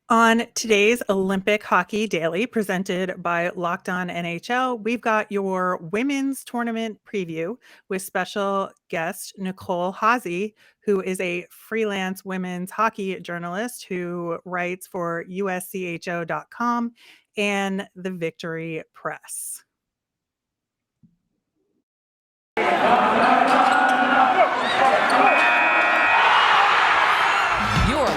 On today's Olympic Hockey Daily, presented by Locked On NHL, we've got your women's tournament preview with special guest Nicole Haase, who is a freelance women's hockey journalist who writes for USCHO.com and the Victory Press.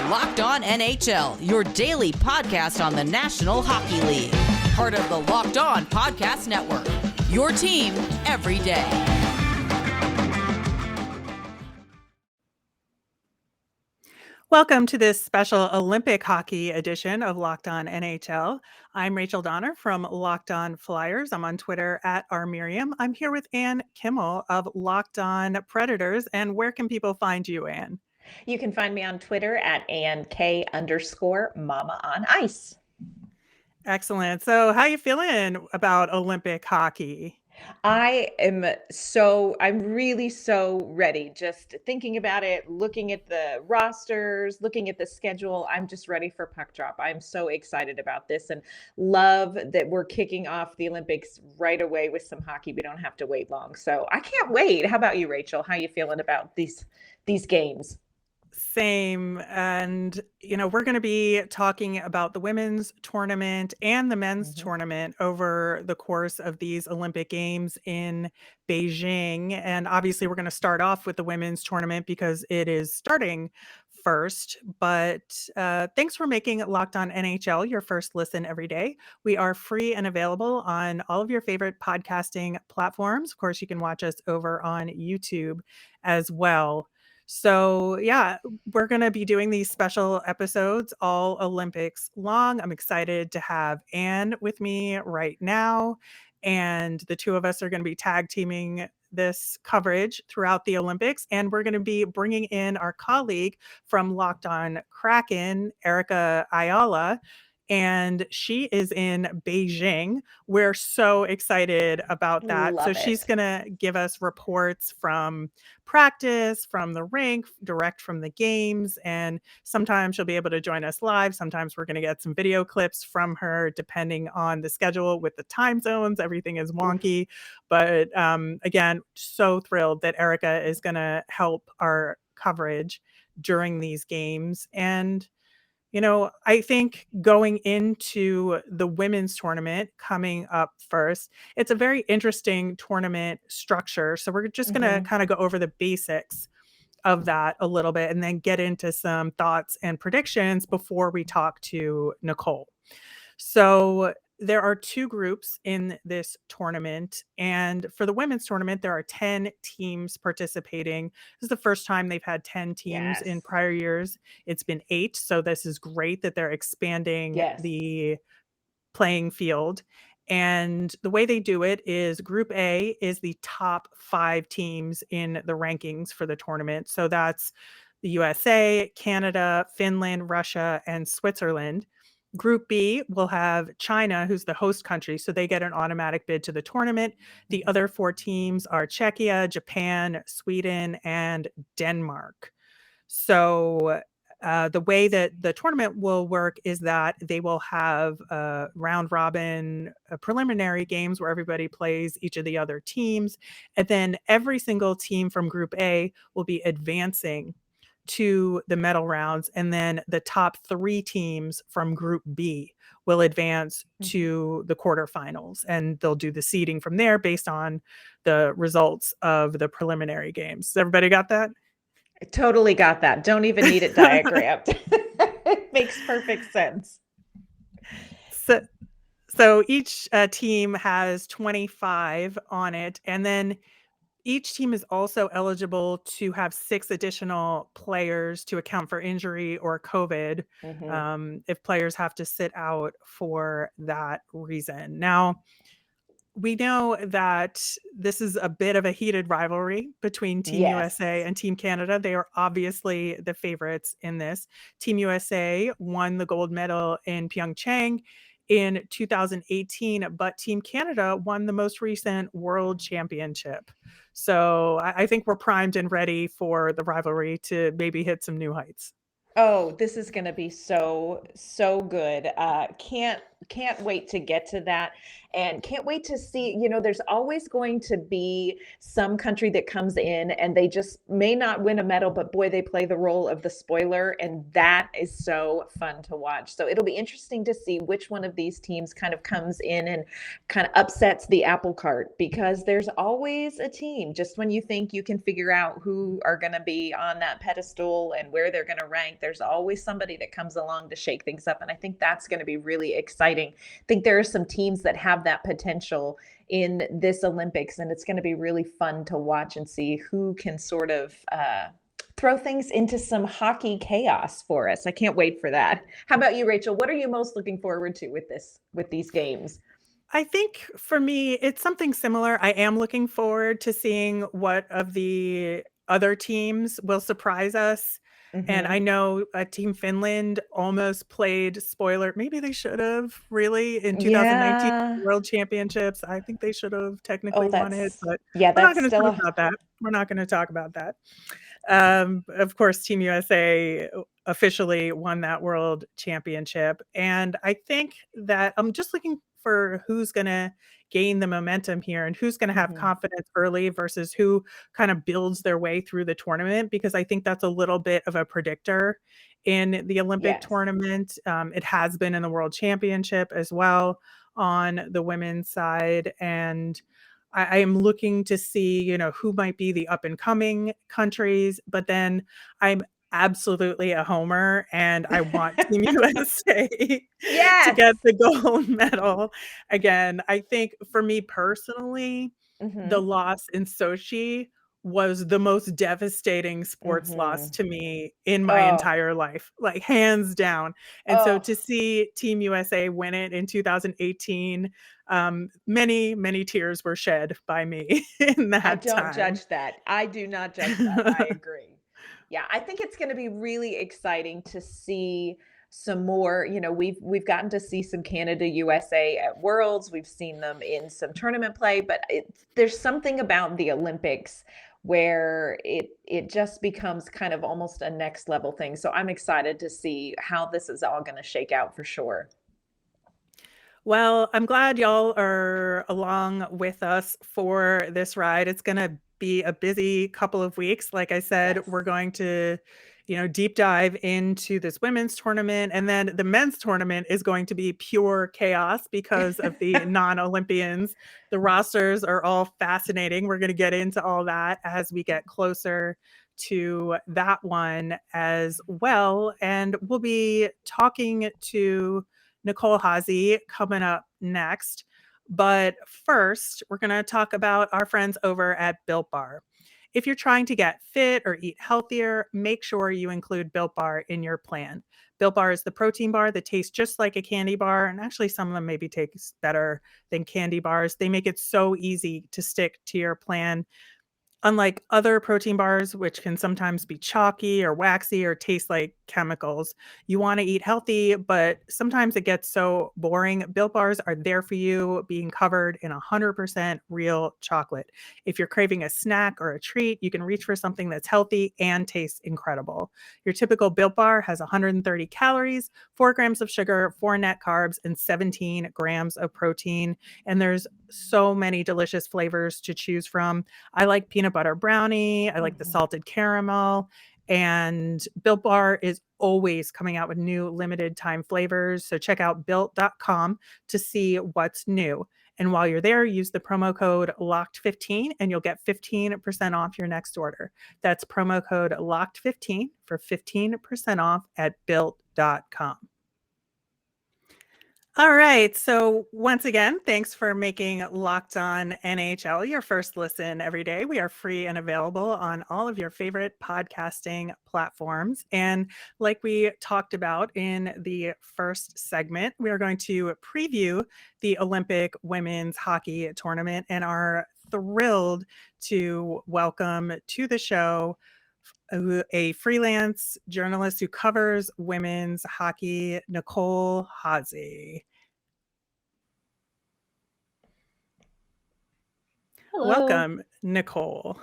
Locked On NHL, your daily podcast on the National Hockey League. Part of the Locked On Podcast Network, your team every day. Welcome to this special Olympic hockey edition of Locked On NHL. I'm Rachel Donner from Locked On Flyers. I'm on Twitter at @rmiriam. I'm here with Ann Kimmel of Locked On Predators. And where can people find you, Ann? You can find me on Twitter at ANK_Mama on Ice. Excellent. So how are you feeling about Olympic hockey? I'm really so ready. Just thinking about it, looking at the rosters, looking at the schedule. I'm just ready for puck drop. I'm so excited about this and love that we're kicking off the Olympics right away with some hockey. We don't have to wait long. So I can't wait. How about you, Rachel? How are you feeling about these games? Same. And, we're going to be talking about the women's tournament and the men's tournament over the course of these Olympic Games in Beijing. And obviously, we're going to start off with the women's tournament because it is starting first. But thanks for making Locked On NHL your first listen every day. We are free and available on all of your favorite podcasting platforms. Of course, you can watch us over on YouTube as well. So yeah, we're going to be doing these special episodes all Olympics long. I'm excited to have Ann with me right now. And the two of us are going to be tag teaming this coverage throughout the Olympics. And we're going to be bringing in our colleague from Locked On Kraken, Erica Ayala. And she is in Beijing. We're so excited about that. Love so it. She's going to give us reports from practice, from the rink, direct from the games. And sometimes she'll be able to join us live. Sometimes we're going to get some video clips from her, depending on the schedule with the time zones. Everything is wonky. But again, so thrilled that Erica is going to help our coverage during these games. And I think going into the women's tournament coming up first, it's a very interesting tournament structure. So we're just going to kind of go over the basics of that a little bit and then get into some thoughts and predictions before we talk to Nicole. So there are two groups in this tournament. And for the women's tournament, there are 10 teams participating. This is the first time they've had 10 teams. Yes. In prior years. It's been 8. So this is great that they're expanding the playing field. And the way they do it is Group A is the top 5 teams in the rankings for the tournament. So that's the USA, Canada, Finland, Russia, and Switzerland. Group B will have China, who's the host country, so they get an automatic bid to the tournament. The other 4 teams are Czechia, Japan, Sweden, and Denmark. So the way that the tournament will work is that they will have round robin preliminary games where everybody plays each of the other teams. And then every single team from Group A will be advancing to the medal rounds. And then the top 3 teams from Group B will advance to the quarterfinals. And they'll do the seeding from there based on the results of the preliminary games. Has everybody got that? I totally got that. Don't even need it diagrammed. It makes perfect sense. So each team has 25 on it. And then each team is also eligible to have 6 additional players to account for injury or COVID if players have to sit out for that reason. Now, we know that this is a bit of a heated rivalry between Team USA and Team Canada. They are obviously the favorites in this. Team USA won the gold medal in Pyeongchang in 2018, but Team Canada won the most recent World Championship. So I think we're primed and ready for the rivalry to maybe hit some new heights. Oh, this is going to be so, so good. Can't wait to get to that, and can't wait to see, there's always going to be some country that comes in and they just may not win a medal, but boy, they play the role of the spoiler, and that is so fun to watch. So it'll be interesting to see which one of these teams kind of comes in and kind of upsets the apple cart, because there's always a team just when you think you can figure out who are going to be on that pedestal and where they're going to rank, there's always somebody that comes along to shake things up. And I think that's going to be really exciting. I think there are some teams that have that potential in this Olympics, and it's going to be really fun to watch and see who can sort of throw things into some hockey chaos for us. I can't wait for that. How about you, Rachel? What are you most looking forward to with these games? I think for me, it's something similar. I am looking forward to seeing what of the other teams will surprise us. And I know Team Finland almost played spoiler. Maybe they should have really in 2019 Yeah. World Championships. I think they should have technically Oh, won it, but we're not that's going to still talk about that. We're not going to talk about that. Of course, Team USA officially won that World Championship. And I think that I'm just looking for who's going to gain the momentum here and who's going to have confidence early versus who kind of builds their way through the tournament, because I think that's a little bit of a predictor in the Olympic tournament. It has been in the World Championship as well on the women's side. And I am looking to see, who might be the up and coming countries, but then I'm absolutely a homer and I want Team USA to get the gold medal. Again, I think for me personally, the loss in Sochi was the most devastating sports loss to me in my entire life, like hands down. And so to see Team USA win it in 2018, many, many tears were shed by me in that I don't time. judge that. I do not judge that. I agree. Yeah, I think it's going to be really exciting to see some more. We've gotten to see some Canada USA at Worlds. We've seen them in some tournament play, but there's something about the Olympics where it just becomes kind of almost a next level thing. So I'm excited to see how this is all going to shake out for sure. Well, I'm glad y'all are along with us for this ride. It's going to be a busy couple of weeks. Like I said, we're going to, deep dive into this women's tournament, and then the men's tournament is going to be pure chaos because of the non-Olympians. The rosters are all fascinating. We're going to get into all that as we get closer to that one as well. And we'll be talking to Nicole Haase coming up next. But first, we're going to talk about our friends over at Built Bar. If you're trying to get fit or eat healthier, make sure you include Built Bar in your plan. Built Bar is the protein bar that tastes just like a candy bar, and actually some of them maybe taste better than candy bars. They make it so easy to stick to your plan. Unlike other protein bars, which can sometimes be chalky or waxy or taste like chemicals, you want to eat healthy, but sometimes it gets so boring. Built Bars are there for you, being covered in 100% real chocolate. If you're craving a snack or a treat, you can reach for something that's healthy and tastes incredible. Your typical Built Bar has 130 calories, 4 grams of sugar, 4 net carbs, and 17 grams of protein. And there's so many delicious flavors to choose from. I like peanut butter brownie. I like the salted caramel. And Built Bar is always coming out with new limited time flavors. So check out built.com to see what's new. And while you're there, use the promo code LOCKED15 and you'll get 15% off your next order. That's promo code LOCKED15 for 15% off at built.com. All right. So once again, thanks for making Locked On NHL your first listen every day. We are free and available on all of your favorite podcasting platforms. And like we talked about in the first segment, we are going to preview the Olympic women's hockey tournament and are thrilled to welcome to the show a freelance journalist who covers women's hockey, Nicole Haase. Hello. Welcome, Nicole.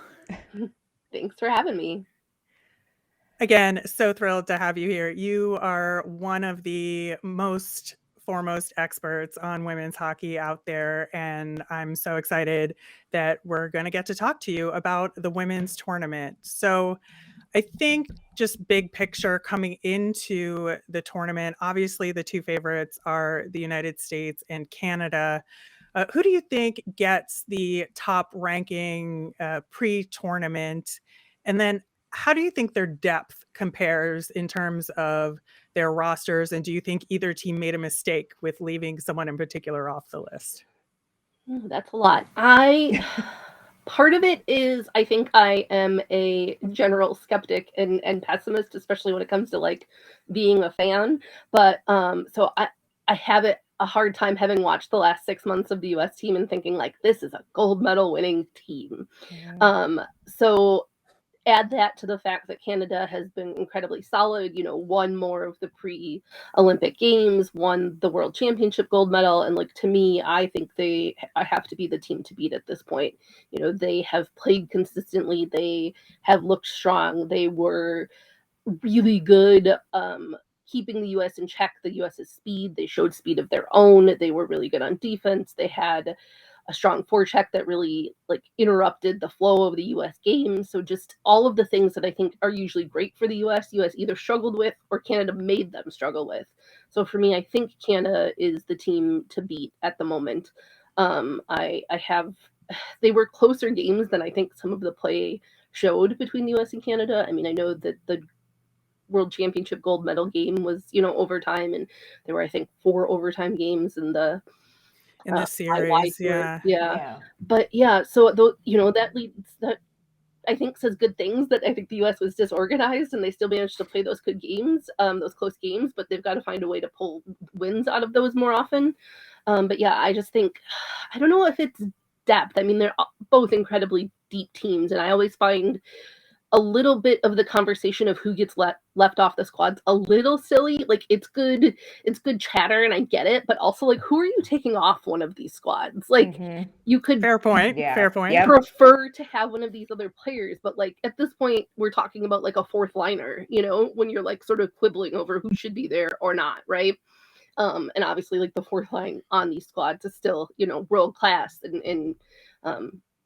Thanks for having me. Again, so thrilled to have you here. You are one of the most foremost experts on women's hockey out there, and I'm so excited that we're going to get to talk to you about the women's tournament. So I think just big picture coming into the tournament, obviously the two favorites are the United States and Canada. Who do you think gets the top ranking pre-tournament? And then how do you think their depth compares in terms of their rosters? And do you think either team made a mistake with leaving someone in particular off the list? That's a lot. Part of it is I think I am a general skeptic and pessimist, especially when it comes to like being a fan. But so I have a hard time having watched the last 6 months of the U.S. team and thinking like this is a gold medal winning team. So add that to the fact that Canada has been incredibly solid, won more of the pre-Olympic Games, won the World Championship gold medal. And like, to me, I think they have to be the team to beat at this point. They have played consistently. They have looked strong. They were really good keeping the U.S. in check, the U.S.'s speed. They showed speed of their own. They were really good on defense. They had a strong forecheck that really like interrupted the flow of the U.S. game. So just all of the things that I think are usually great for the U.S. either struggled with or Canada made them struggle with. So for me, I think Canada is the team to beat at the moment. They were closer games than I think some of the play showed between the U.S. and Canada. I mean, I know that the World Championship gold medal game was, overtime, and there were, I think, 4 overtime games in the series. Yeah. But yeah, so that I think says good things, that I think the U.S. was disorganized and they still managed to play those good games, those close games, but they've got to find a way to pull wins out of those more often. But yeah, I just think, I don't know if it's depth. I mean, they're both incredibly deep teams, and I always find a little bit of the conversation of who gets left off the squads a little silly. Like it's good chatter and I get it, but also like, who are you taking off one of these squads? Like you could fair point. Yep. prefer to have one of these other players, but like at this point we're talking about like a fourth liner, when you're like sort of quibbling over who should be there or not, right? And obviously like the fourth line on these squads is still, world class and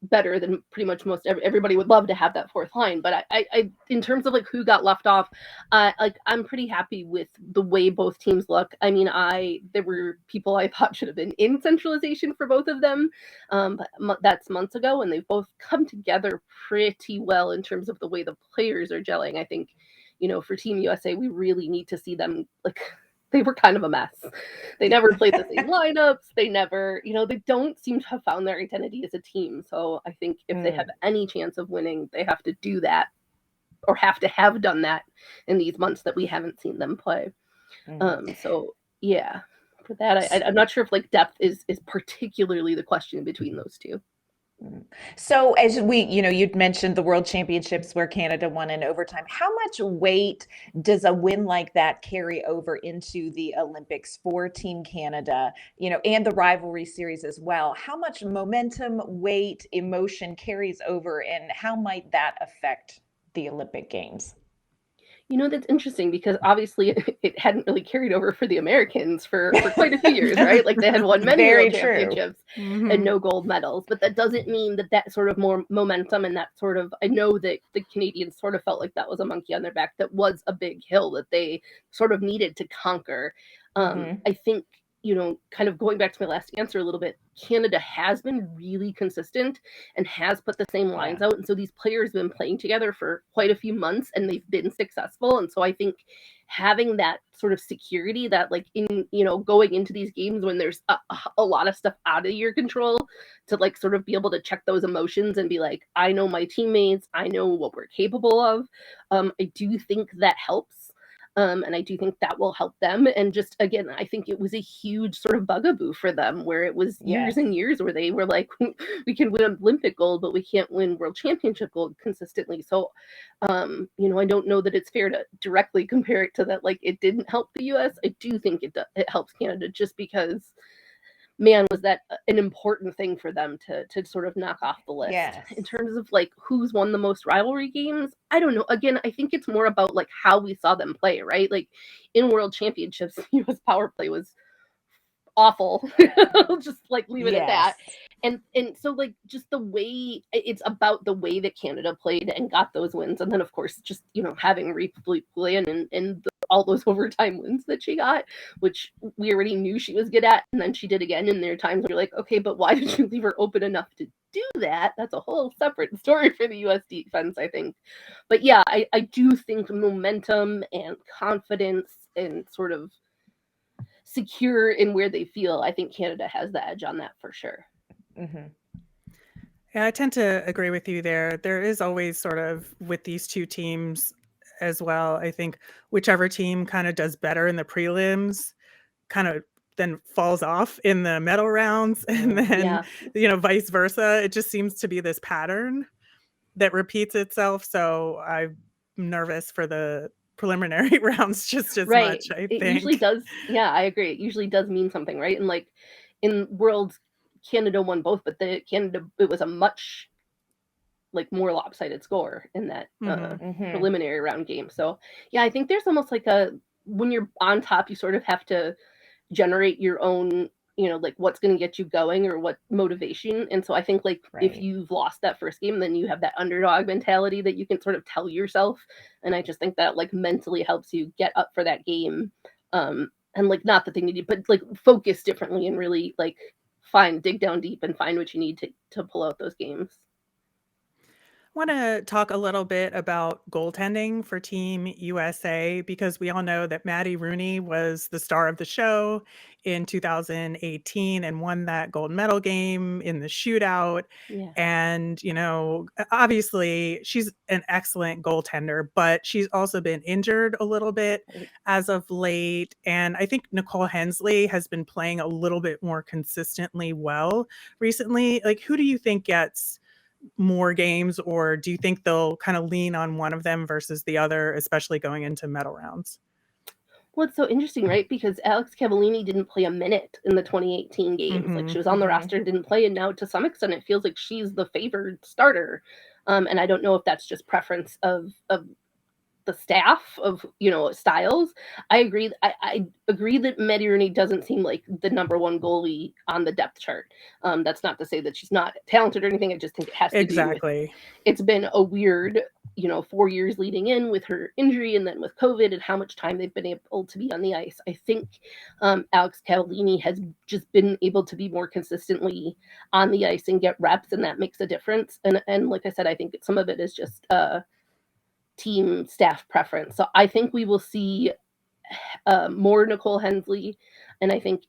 better than pretty much most everybody would love to have that fourth line. But I in terms of like who got left off, I'm pretty happy with the way both teams look. I mean, there were people I thought should have been in centralization for both of them, but that's months ago, and they've both come together pretty well in terms of the way the players are gelling. I think, for Team USA, we really need to see them like. They were kind of a mess. They never played the same lineups. They never, they don't seem to have found their identity as a team. So I think if they have any chance of winning, they have to do that or have to have done that in these months that we haven't seen them play. So yeah, for that, I'm not sure if like depth is particularly the question between those two. So as you'd mentioned the World Championships where Canada won in overtime. How much weight does a win like that carry over into the Olympics for Team Canada, and the rivalry series as well? How much momentum, weight, emotion carries over, and how might that affect the Olympic Games? That's interesting because obviously it hadn't really carried over for the Americans for quite a few years, right? Like they had won many World Championships and no gold medals, but that doesn't mean that sort of more momentum and that sort of, I know that the Canadians sort of felt like that was a monkey on their back. That was a big hill that they sort of needed to conquer. I think, kind of going back to my last answer a little bit, Canada has been really consistent and has put the same lines out. And so these players have been playing together for quite a few months and they've been successful. And so I think having that sort of security that like in, going into these games when there's a lot of stuff out of your control, to like sort of be able to check those emotions and be like, I know my teammates, I know what we're capable of. I do think that helps. And I do think that will help them. And just, again, I think it was a huge sort of bugaboo for them where it was years and years where they were like, we can win Olympic gold, but we can't win World Championship gold consistently. So, I don't know that it's fair to directly compare it to that. Like it didn't help the U.S. I do think it helps Canada just because man, was that an important thing for them to sort of knock off the list. Yes. In terms of like who's won the most rivalry games, I don't know. Again, I think it's more about like how we saw them play, right? Like in World Championships, US power play was awful. I'll just like leave it at that. And so like just the way, it's about the way that Canada played and got those wins, and then of course just, you know, having Replay and all those overtime wins that she got, which we already knew she was good at, and then she did again. And there are times when you're like, okay, but why did you leave her open enough to do that? That's a whole separate story for the US defense, I think. But yeah, I do think momentum and confidence and sort of secure in where they feel, I think Canada has the edge on that for sure. Mm-hmm. Yeah, I tend to agree with you there. There is always sort of with these two teams as well. I think whichever team kind of does better in the prelims kind of then falls off in the medal rounds, and then, you know, vice versa. It just seems to be this pattern that repeats itself. So I'm nervous for the preliminary rounds just as much, I think. It usually does. Yeah, I agree. It usually does mean something, right? And like in Worlds, Canada won both, but it was a much like more lopsided score in that preliminary round game. So yeah, I think there's almost like when you're on top, you sort of have to generate your own, you know, like what's going to get you going or what motivation. And so I think like if you've lost that first game, then you have that underdog mentality that you can sort of tell yourself. And I just think that like mentally helps you get up for that game. And like, not the thing you need, but like focus differently and really like dig down deep and find what you need to pull out those games. I want to talk a little bit about goaltending for Team USA, because we all know that Maddie Rooney was the star of the show in 2018 and won that gold medal game in the shootout. Yeah. And, you know, obviously she's an excellent goaltender, but she's also been injured a little bit as of late. And I think Nicole Haase has been playing a little bit more consistently well recently. Like, who do you think gets more games, or do you think they'll kind of lean on one of them versus the other, especially going into medal rounds? Well, it's so interesting, right? Because Alex Cavallini didn't play a minute in the 2018 games. Like she was on the roster and didn't play, and now to some extent it feels like she's the favored starter. And I don't know if that's just preference of the staff of, you know, styles. I agree. I agree that Maddie Rooney doesn't seem like the number one goalie on the depth chart. That's not to say that she's not talented or anything. I just think it has to do with, it's been a weird, you know, 4 years leading in with her injury and then with COVID and how much time they've been able to be on the ice. I think Alex Cavallini has just been able to be more consistently on the ice and get reps, and that makes a difference. And like I said, I think some of it is just team staff preference. So I think we will see more Nicole Haase, and I think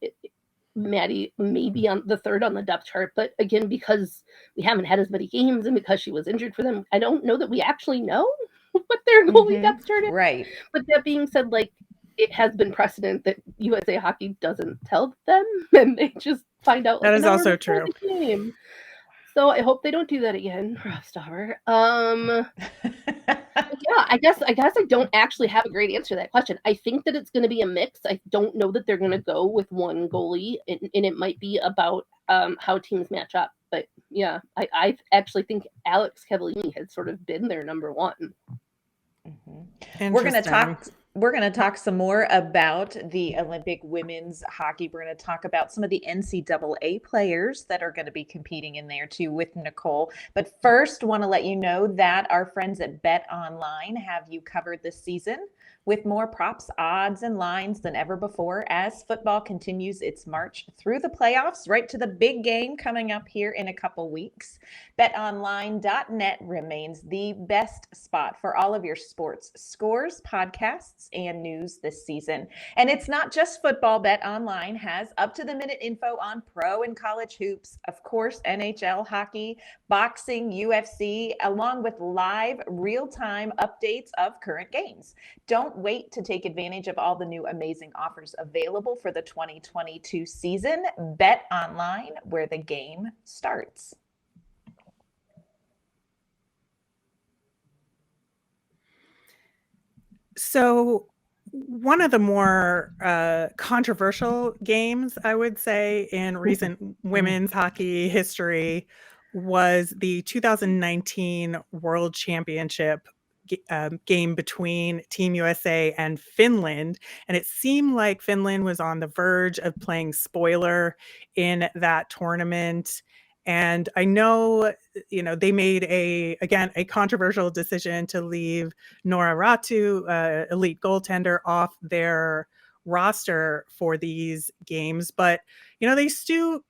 Maddie may be on the third on the depth chart. But again, because we haven't had as many games and because she was injured for them, I don't know that we actually know what their goalie depth chart is. Right. But that being said, like, it has been precedent that USA Hockey doesn't tell them, and they just find out. That is also true. So I hope they don't do that again, Rostauer. Yeah, I guess I don't actually have a great answer to that question. I think that it's going to be a mix. I don't know that they're going to go with one goalie, and it might be about how teams match up. But yeah, I actually think Alex Cavallini has sort of been their number one. We're going to talk some more about the Olympic women's hockey. We're going to talk about some of the NCAA players that are going to be competing in there too with Nicole. But first, want to let you know that our friends at Bet Online have you covered this season with more props, odds, and lines than ever before as football continues its march through the playoffs, right to the big game coming up here in a couple weeks. BetOnline.net remains the best spot for all of your sports scores, podcasts, and news this season. And it's not just football. BetOnline has up-to-the-minute info on pro and college hoops, of course, NHL hockey, boxing, UFC, along with live real-time updates of current games. Don't wait to take advantage of all the new amazing offers available for the 2022 season. Bet Online, where the game starts. So one of the more controversial games, I would say, in recent women's hockey history was the 2019 World Championship game between Team USA and Finland. And it seemed like Finland was on the verge of playing spoiler in that tournament. And I know, they made a controversial decision to leave Nora Ratu, elite goaltender, off their roster for these games, but they still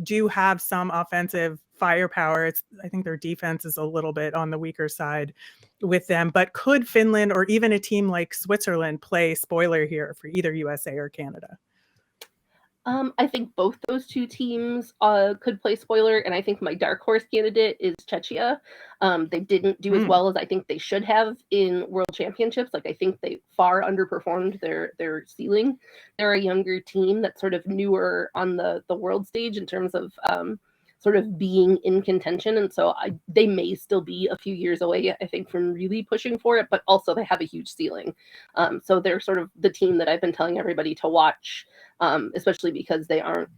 do have some offensive firepower. I think their defense is a little bit on the weaker side with them, but could Finland or even a team like Switzerland play spoiler here for either USA or Canada? I think both those two teams could play spoiler, and I think my dark horse candidate is Czechia. They didn't do as well as I think they should have in World Championships. Like, I think they far underperformed their ceiling. They're a younger team that's sort of newer on the world stage in terms of sort of being in contention, and so they may still be a few years away, I think, from really pushing for it, but also they have a huge ceiling. So they're sort of the team that I've been telling everybody to watch, especially because they aren't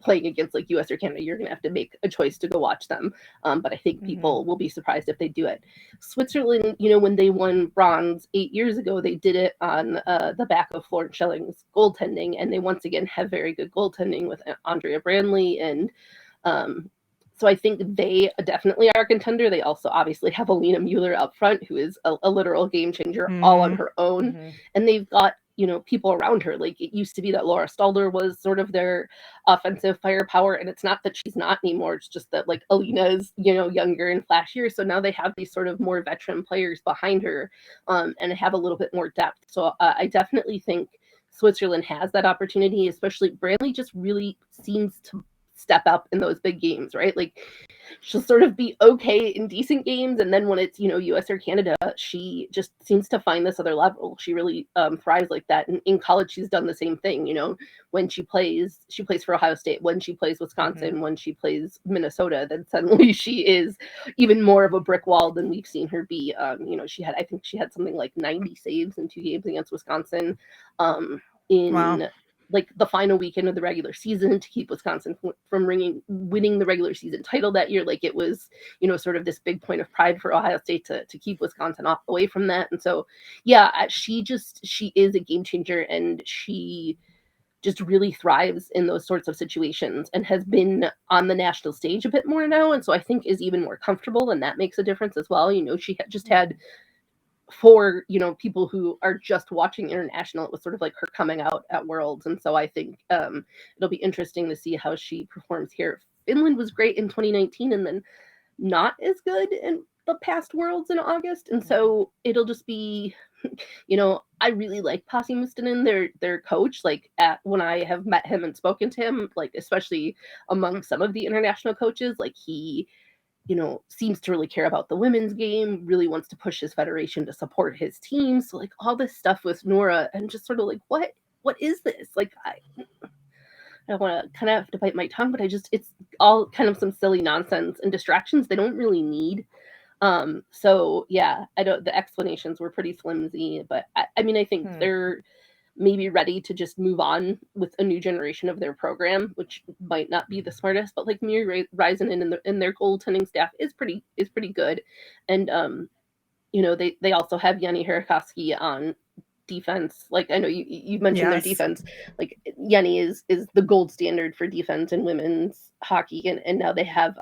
playing against like US or Canada. You're going to have to make a choice to go watch them, but I think people will be surprised if they do it. Switzerland, when they won bronze 8 years ago, they did it on the back of Florence Schelling's goaltending, and they once again have very good goaltending with Andrea Brandley, and so I think they definitely are a contender. They also obviously have Alina Mueller up front, who is a literal game changer all on her own. And they've got, people around her. Like, it used to be that Laura Stalder was sort of their offensive firepower, and it's not that she's not anymore. It's just that, like, Alina is, younger and flashier. So now they have these sort of more veteran players behind her, and have a little bit more depth. So I definitely think Switzerland has that opportunity, especially Brandley just really seems to step up in those big games, right? Like, she'll sort of be okay in decent games, and then when it's US or Canada, she just seems to find this other level. She really thrives like that. And in college, she's done the same thing. When she plays for Ohio State. When she plays Wisconsin, when she plays Minnesota, then suddenly she is even more of a brick wall than we've seen her be. I think she had something like 90 saves in 2 games against Wisconsin. Wow. Like the final weekend of the regular season to keep Wisconsin from winning the regular season title that year. Like, it was, sort of this big point of pride for Ohio State to keep Wisconsin away from that. And so, yeah, she is a game changer, and she just really thrives in those sorts of situations and has been on the national stage a bit more now. And so I think is even more comfortable, and that makes a difference as well. She just had, for people who are just watching international, it was sort of like her coming out at Worlds, and so I think it'll be interesting to see how she performs here. Finland was great in 2019, and then not as good in the past Worlds in August, and so it'll just be, I really like Pasi Mustonen, their coach. Like, when I have met him and spoken to him, like especially among some of the international coaches, like he seems to really care about the women's game, really wants to push his federation to support his team. So like all this stuff with Nora, and just sort of like, what is this? Like, I want to kind of have to bite my tongue, but it's all kind of some silly nonsense and distractions they don't really need. So yeah, the explanations were pretty flimsy, but I think they're maybe ready to just move on with a new generation of their program, which might not be the smartest, but like Miri Räisänen and their goaltending staff is pretty good. And they also have Jenny Hirakoski on defense. Like, I know you mentioned their defense. Like, Jenny is the gold standard for defense in women's hockey, and now they have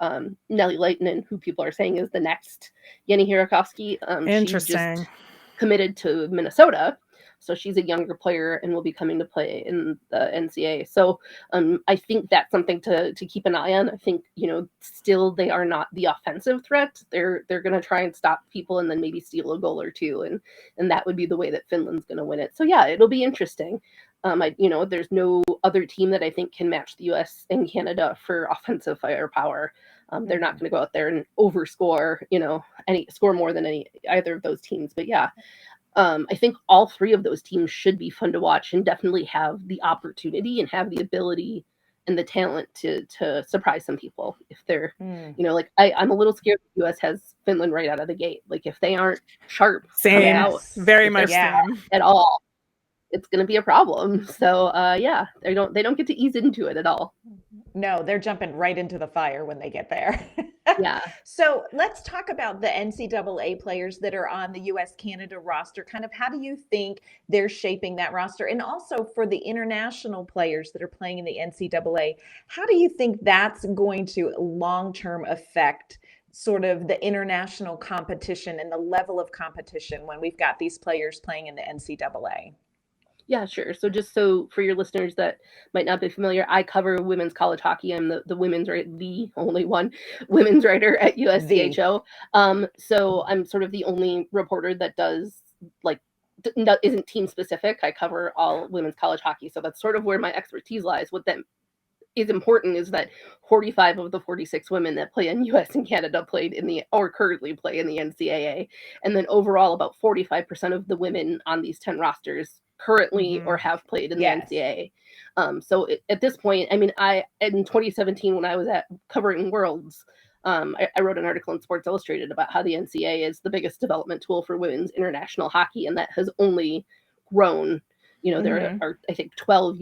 Nelly Leitinen, who people are saying is the next Jenny Hirakoski. Interesting. She's just committed to Minnesota. So she's a younger player and will be coming to play in the NCAA. So I think that's something to keep an eye on. I think, still they are not the offensive threat. They're going to try and stop people and then maybe steal a goal or two. And that would be the way that Finland's going to win it. So yeah, it'll be interesting. There's no other team that I think can match the US and Canada for offensive firepower. They're not going to go out there and overscore, score more than either of those teams. But yeah, I think all 3 of those teams should be fun to watch and definitely have the opportunity and have the ability and the talent to surprise some people if they're, like I'm a little scared the US has Finland right out of the gate. Like, if they aren't sharp, same out, very much at all, it's going to be a problem. So yeah, they don't get to ease into it at all. No, they're jumping right into the fire when they get there. Yeah. So let's talk about the NCAA players that are on the US-Canada roster. Kind of how do you think they're shaping that roster? And also for the international players that are playing in the NCAA, how do you think that's going to long-term affect sort of the international competition and the level of competition when we've got these players playing in the NCAA? Yeah, sure. So just so for your listeners that might not be familiar, I cover women's college hockey. I'm the women's the only one women's writer at USCHO. So I'm sort of the only reporter that does like isn't team specific. I cover all women's college hockey. So that's sort of where my expertise lies. What that is important is that 45 of the 46 women that play in US and Canada played in the or currently play in the NCAA. And then overall about 45% of the women on these 10 rosters currently or have played in the NCAA. So at this point, I mean, in 2017 when I was covering Worlds, I wrote an article in Sports Illustrated about how the NCAA is the biggest development tool for women's international hockey, and that has only grown. You know, there are, I think, 12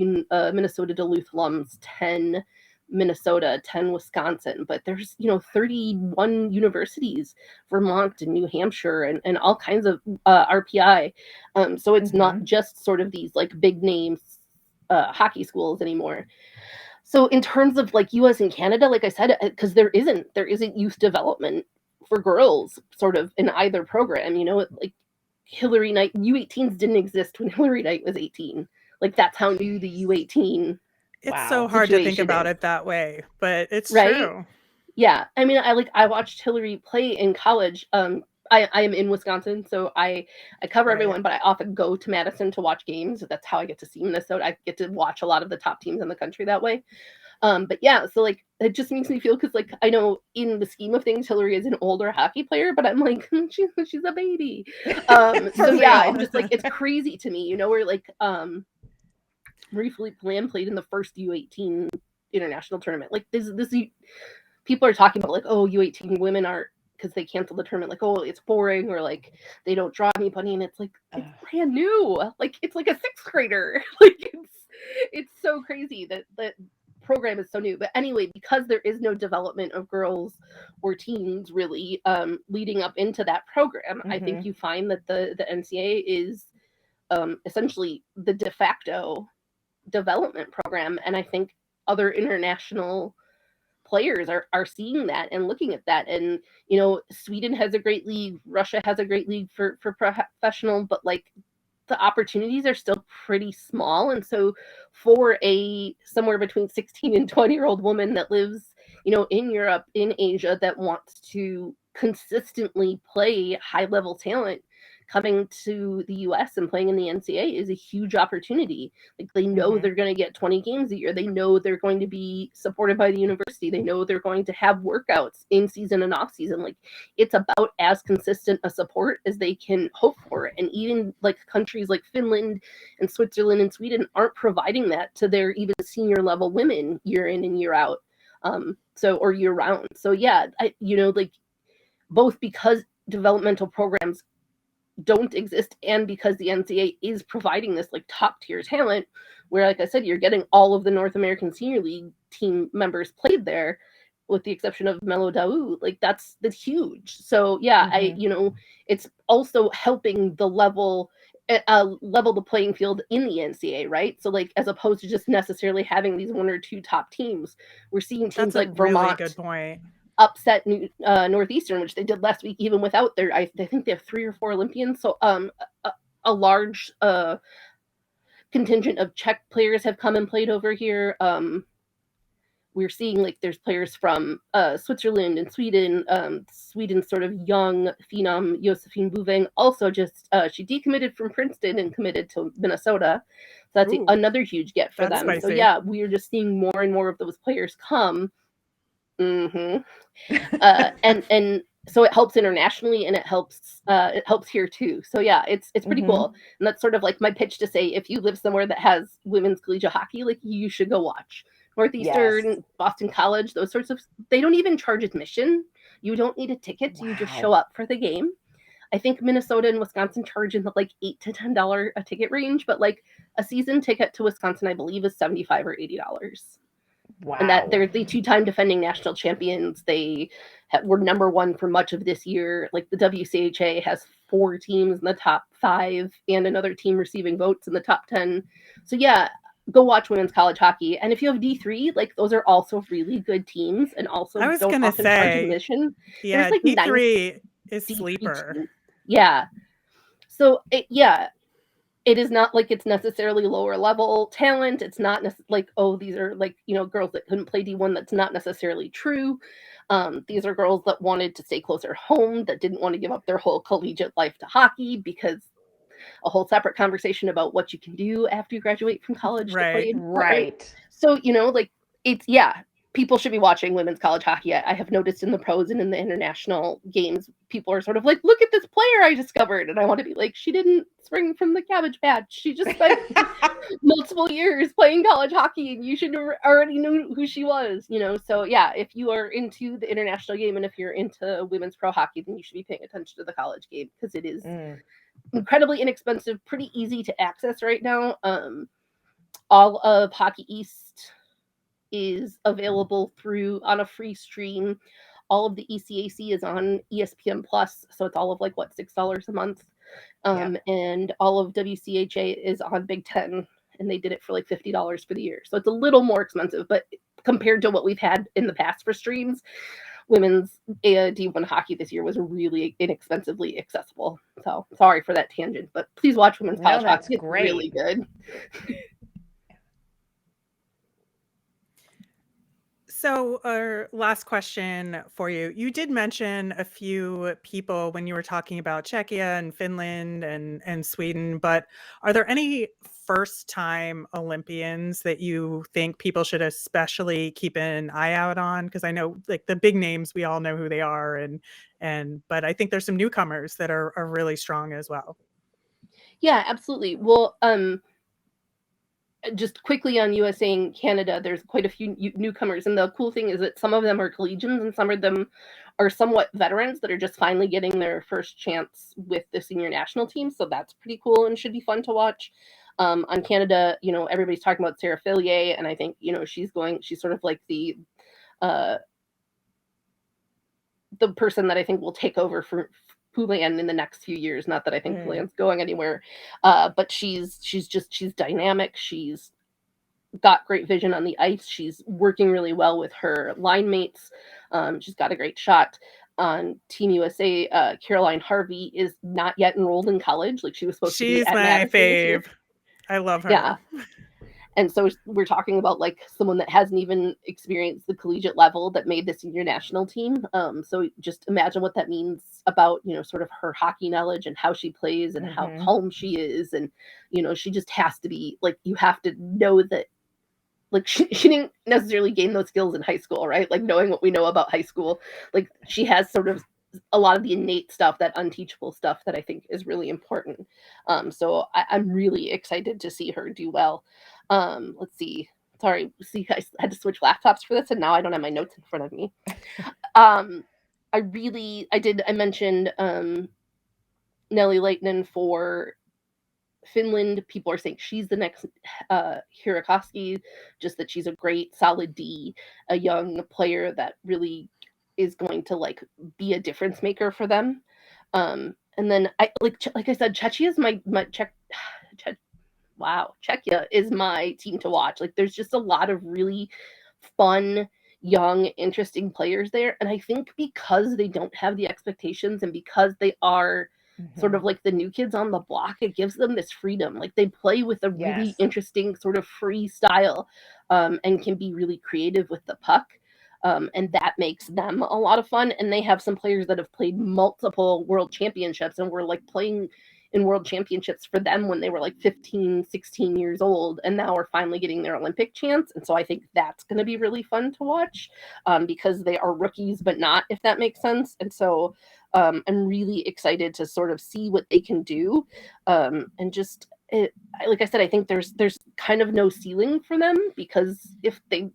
Minnesota Duluth alums, 10 Minnesota, 10 Wisconsin, but there's, 31 universities, Vermont and New Hampshire and all kinds of RPI. So it's not just sort of these like big names hockey schools anymore. So in terms of like US and Canada, like I said, because there isn't youth development for girls sort of in either program, like Hillary Knight, U18s didn't exist when Hillary Knight was 18. Like that's how new the U18 It's so hard to think about it that way, but it's true. Yeah. I mean, I watched Hillary play in college. I am in Wisconsin, so I cover everyone, but I often go to Madison to watch games. That's how I get to see Minnesota. I get to watch a lot of the top teams in the country that way. But yeah, so like it just makes me feel because like I know in the scheme of things, Hillary is an older hockey player, but I'm like she's a baby. So yeah, I'm just like it's crazy to me, where like Marie-Philippe Lamb played in the first U18 international tournament. Like this people are talking about like, oh, U18 women are because they canceled the tournament, like, oh, it's boring, or like they don't draw anybody, and it's like it's brand new, like it's like a sixth grader, like it's so crazy that program is so new. But anyway, because there is no development of girls or teens really leading up into that program, I think you find that the NCAA is essentially the de facto development program, and I think other international players are seeing that and looking at that. And Sweden has a great league, Russia has a great league for professional, but like the opportunities are still pretty small. And so for a somewhere between 16 and 20-year-old woman that lives in Europe, in Asia, that wants to consistently play high level talent, coming to the US and playing in the NCAA is a huge opportunity. Like they know they're going to get 20 games a year. They know they're going to be supported by the university. They know they're going to have workouts in season and off season. Like it's about as consistent a support as they can hope for. And even like countries like Finland and Switzerland and Sweden aren't providing that to their even senior level women year in and year out. Or year round. So yeah, like both because developmental programs don't exist and because the NCAA is providing this like top tier talent where, like I said, you're getting all of the North American Senior League team members played there with the exception of Melo Daoud. Like that's huge. So yeah, it's also helping the level the playing field in the NCAA, right? So like as opposed to just necessarily having these one or two top teams, we're seeing teams like Vermont good point. upset Northeastern, which they did last week, even without their, I think they have 3 or 4 Olympians. So a large contingent of Czech players have come and played over here. We're seeing like there's players from Switzerland and Sweden. Sweden's sort of young phenom Josephine Bouveng also just she decommitted from Princeton and committed to Minnesota. So that's another huge get for them. Spicy. So yeah, we're just seeing more and more of those players come. And so it helps internationally and it helps here too. So yeah, it's pretty cool. And that's sort of like my pitch to say, if you live somewhere that has women's collegiate hockey, like you should go watch Northeastern, Boston College, those sorts of, they don't even charge admission. You don't need a ticket. You just show up for the game. I think Minnesota and Wisconsin charge in the like $8 to $10 a ticket range, but like a season ticket to Wisconsin, I believe, is $75 or $80. Wow. And that they're the 2-time defending national champions. They were number one for much of this year. Like the WCHA has 4 teams in the top 5 and another team receiving votes in the top 10. So yeah, go watch women's college hockey. And if you have D3, like those are also really good teams and also I was don't gonna often charge say, admission. yeah, There's like D3 is D3 sleeper. teams. Yeah. So it is not like it's necessarily lower level talent. It's not like, oh, these are like, girls that couldn't play D1. That's not necessarily true. These are girls that wanted to stay closer home, that didn't want to give up their whole collegiate life to hockey, because a whole separate conversation about what you can do after you graduate from college. Right. Right. So, like people should be watching women's college hockey. I have noticed in the pros and in the international games, people are sort of like, look at this player I discovered. And I want to be like, she didn't spring from the Cabbage Patch. She just spent multiple years playing college hockey, and you should already know who she was, So yeah, if you are into the international game and if you're into women's pro hockey, then you should be paying attention to the college game, because it is incredibly inexpensive, pretty easy to access right now. All of Hockey East is available on a free stream. All of the ECAC is on ESPN Plus, so it's all of like $6 a month. And all of WCHA is on Big Ten, and they did it for like $50 for the year. So it's a little more expensive, but compared to what we've had in the past for streams, women's D1 hockey this year was really inexpensively accessible. So sorry for that tangent, but please watch women's college hockey. It's great. Really good. So our last question for you. You did mention a few people when you were talking about Czechia and Finland and Sweden, but are there any first-time Olympians that you think people should especially keep an eye out on? Because I know like the big names, we all know who they are, but I think there's some newcomers that are really strong as well. Yeah, absolutely. Well, just quickly on USA and Canada, there's quite a few newcomers. And the cool thing is that some of them are collegians and some of them are somewhat veterans that are just finally getting their first chance with the senior national team. So that's pretty cool and should be fun to watch. On Canada, everybody's talking about Sarah Fillier, and I think, she's sort of like the person that I think will take over for Poulan in the next few years. Not that I think Poulan's going anywhere, but she's dynamic. She's got great vision on the ice. She's working really well with her line mates. She's got a great shot. On Team USA, Caroline Harvey is not yet enrolled in college. Like she was supposed to be. She's my fave. I love her. Yeah. And so we're talking about like someone that hasn't even experienced the collegiate level that made the senior national team. So just imagine what that means about, sort of her hockey knowledge and how she plays and how calm she is. And, she just has to be like, you have to know that like she didn't necessarily gain those skills in high school, right? Like knowing what we know about high school, like she has sort of a lot of the innate stuff, that unteachable stuff that I think is really important. So I'm really excited to see her do well. Let's see. Sorry, I had to switch laptops for this, and now I don't have my notes in front of me. I mentioned Nelly Leitinen for Finland. People are saying she's the next Hirakoski, just that she's a great, solid D, a young player that really is going to like be a difference maker for them. And then I like I said, Czechia is my Czechia is my team to watch. Like there's just a lot of really fun, young, interesting players there. And I think because they don't have the expectations and because they are sort of like the new kids on the block, it gives them this freedom. Like they play with a really interesting sort of free style, and can be really creative with the puck. And that makes them a lot of fun. And they have some players that have played multiple world championships and were like playing in world championships for them when they were like 15, 16 years old, and now are finally getting their Olympic chance. And so I think that's going to be really fun to watch, because they are rookies, but not, if that makes sense. And so I'm really excited to sort of see what they can do. And just, like I said, I think there's kind of no ceiling for them, because if they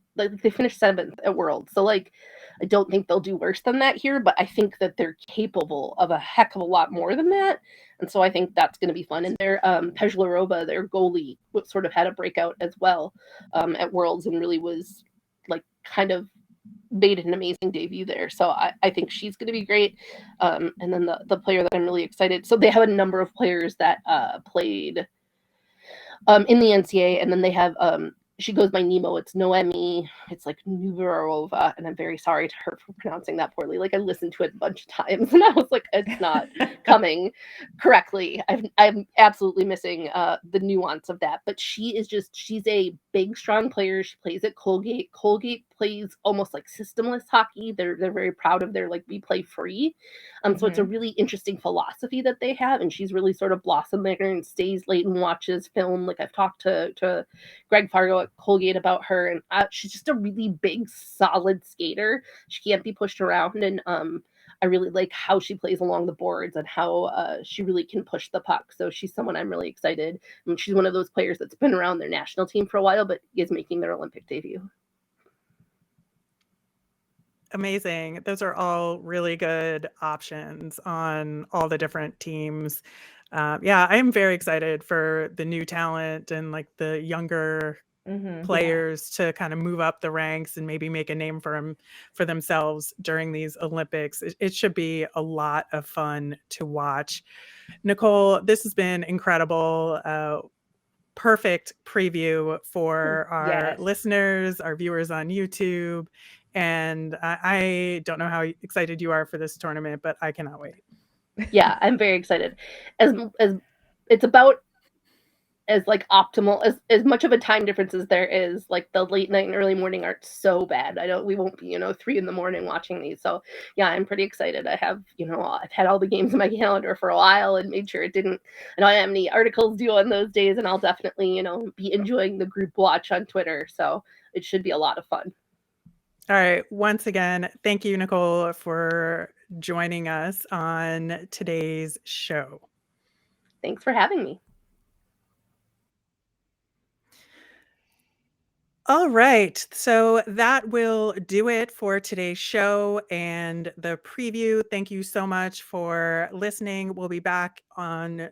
finish 7th at World, so like I don't think they'll do worse than that here, but I think that they're capable of a heck of a lot more than that. And so I think that's going to be fun. And their Pezlarova, their goalie, sort of had a breakout as well at Worlds and really was like kind of made an amazing debut there. So I think she's going to be great. And then the player that I'm really excited. So they have a number of players that played in the NCAA, and then they have she goes by Nemo. It's Noemi. It's like Nuvarova, and I'm very sorry to her for pronouncing that poorly. Like I listened to it a bunch of times, and I was like, it's not coming correctly. I'm absolutely missing the nuance of that. But she's a big, strong player. She plays at Colgate. Colgate plays almost like systemless hockey. They're very proud of their like we play free. So it's a really interesting philosophy that they have, and she's really sort of blossomed there and stays late and watches film. Like I've talked to Greg Fargo at Colgate about her, and she's just a really big, solid skater. She can't be pushed around, and I really like how she plays along the boards and how she really can push the puck. So she's someone I'm really excited. And she's one of those players that's been around their national team for a while, but is making their Olympic debut. Amazing. Those are all really good options on all the different teams. Yeah, I'm very excited for the new talent and like the younger players to kind of move up the ranks and maybe make a name for themselves during these Olympics. It should be a lot of fun to watch. Nicole, this has been incredible. Perfect preview for our listeners, our viewers on YouTube. And I don't know how excited you are for this tournament, but I cannot wait. Yeah, I'm very excited. As it's about as like optimal as much of a time difference as there is. Like the late night and early morning aren't so bad. We won't be 3 a.m. watching these. So yeah, I'm pretty excited. I have I've had all the games in my calendar for a while and made sure I don't have any articles due on those days, and I'll definitely be enjoying the group watch on Twitter. So it should be a lot of fun. All right. Once again, thank you, Nicole, for joining us on today's show. Thanks for having me. All right. So that will do it for today's show and the preview. Thank you so much for listening. We'll be back on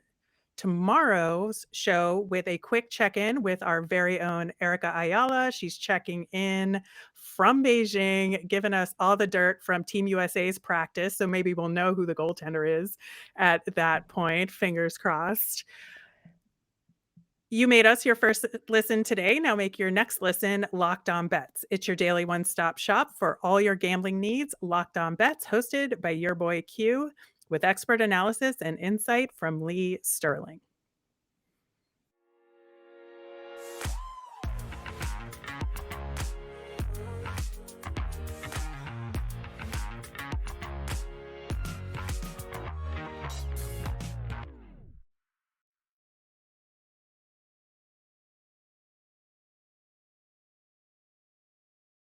tomorrow's show with a quick check-in with our very own Erica Ayala. She's checking in from Beijing, giving us all the dirt from Team USA's practice. So maybe we'll know who the goaltender is at that point. Fingers crossed. You made us your first listen today. Now make your next listen Locked On Bets. It's your daily one-stop shop for all your gambling needs. Locked On Bets, hosted by your boy Q, with expert analysis and insight from Lee Sterling.